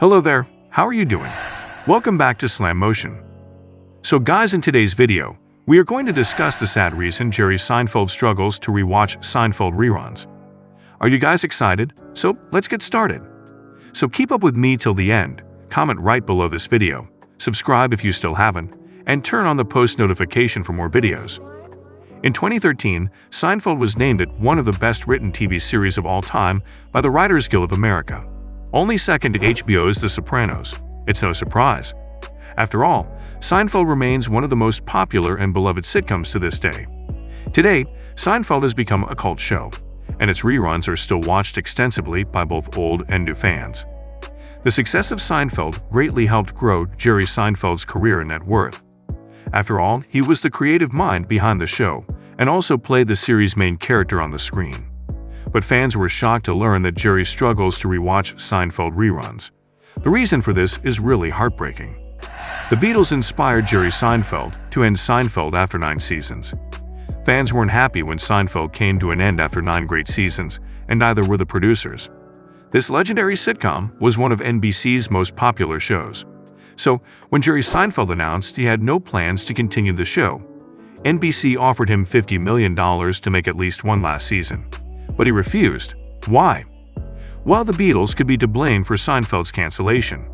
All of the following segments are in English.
Hello there, how are you doing? Welcome back to Slam Motion. So guys, in today's video, we are going to discuss the sad reason Jerry Seinfeld struggles to rewatch Seinfeld reruns. Are you guys excited? So let's get started. So keep up with me till the end, comment right below this video, subscribe if you still haven't, and turn on the post notification for more videos. In 2013, Seinfeld was named it one of the best written TV series of all time by the Writers Guild of America. Only second to HBO's The Sopranos. It's no surprise. After all, Seinfeld remains one of the most popular and beloved sitcoms to this day. Today, Seinfeld has become a cult show, and its reruns are still watched extensively by both old and new fans. The success of Seinfeld greatly helped grow Jerry Seinfeld's career and net worth. After all, he was the creative mind behind the show and also played the series' main character on the screen. But fans were shocked to learn that Jerry struggles to rewatch Seinfeld reruns. The reason for this is really heartbreaking. The Beatles inspired Jerry Seinfeld to end Seinfeld after 9 seasons. Fans weren't happy when Seinfeld came to an end after 9 great seasons, and neither were the producers. This legendary sitcom was one of NBC's most popular shows. So, when Jerry Seinfeld announced he had no plans to continue the show, NBC offered him $50 million to make at least one last season. But he refused. Why? Well, the Beatles could be to blame for Seinfeld's cancellation.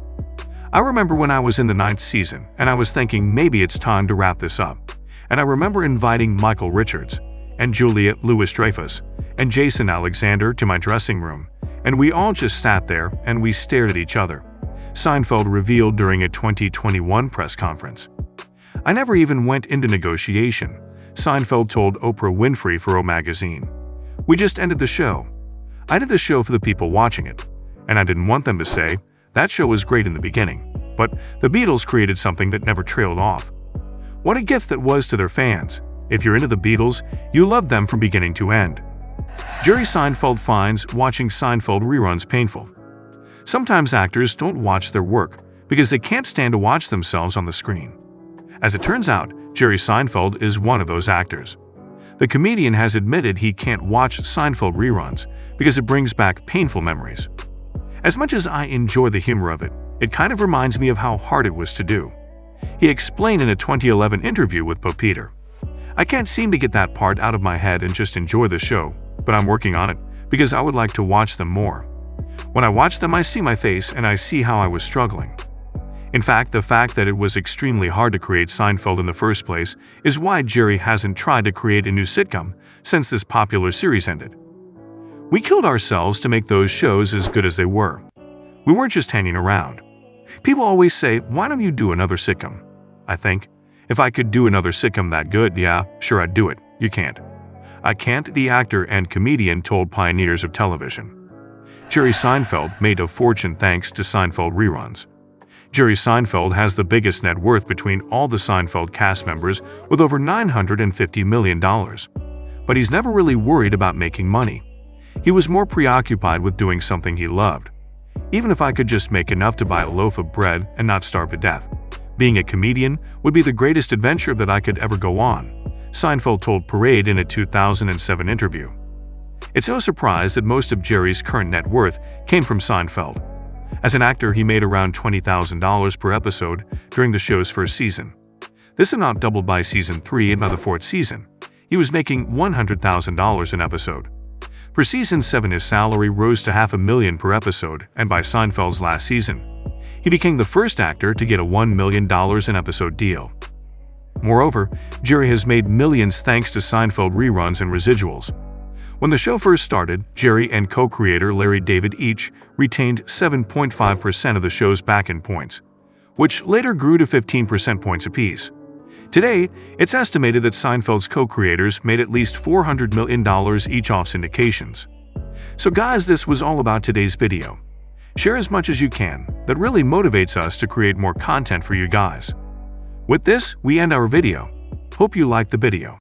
I remember when I was in the 9th season, and I was thinking maybe it's time to wrap this up. And I remember inviting Michael Richards, and Julia Louis-Dreyfus, and Jason Alexander to my dressing room, and we all just sat there and we stared at each other. Seinfeld revealed during a 2021 press conference. I never even went into negotiation, Seinfeld told Oprah Winfrey for O Magazine. We just ended the show. I did the show for the people watching it, and I didn't want them to say, that show was great in the beginning, but the Beatles created something that never trailed off. What a gift that was to their fans. If you're into the Beatles, you love them from beginning to end. Jerry Seinfeld finds watching Seinfeld reruns painful. Sometimes actors don't watch their work because they can't stand to watch themselves on the screen. As it turns out, Jerry Seinfeld is one of those actors. The comedian has admitted he can't watch Seinfeld reruns because it brings back painful memories. As much as I enjoy the humor of it, it kind of reminds me of how hard it was to do. He explained in a 2011 interview with Bo Peter. I can't seem to get that part out of my head and just enjoy the show, but I'm working on it because I would like to watch them more. When I watch them, I see my face and I see how I was struggling. In fact, the fact that it was extremely hard to create Seinfeld in the first place is why Jerry hasn't tried to create a new sitcom since this popular series ended. We killed ourselves to make those shows as good as they were. We weren't just hanging around. People always say, why don't you do another sitcom? I think, if I could do another sitcom that good, yeah, sure I'd do it. You can't. I can't, the actor and comedian told Pioneers of Television. Jerry Seinfeld made a fortune thanks to Seinfeld reruns. Jerry Seinfeld has the biggest net worth between all the Seinfeld cast members with over $950 million. But he's never really worried about making money. He was more preoccupied with doing something he loved. Even if I could just make enough to buy a loaf of bread and not starve to death, being a comedian would be the greatest adventure that I could ever go on, Seinfeld told Parade in a 2007 interview. It's no surprise that most of Jerry's current net worth came from Seinfeld. As an actor, he made around $20,000 per episode during the show's first season. This amount doubled by season 3, and by the 4th season, he was making $100,000 an episode. For season 7, his salary rose to $500,000 per episode, and by Seinfeld's last season, he became the first actor to get a $1 million an episode deal. Moreover, Jerry has made millions thanks to Seinfeld reruns and residuals. When the show first started, Jerry and co-creator Larry David each retained 7.5% of the show's back-end points, which later grew to 15% points apiece. Today, it's estimated that Seinfeld's co-creators made at least $400 million each off syndications. So guys, this was all about today's video. Share as much as you can. That really motivates us to create more content for you guys. With this, we end our video. Hope you liked the video.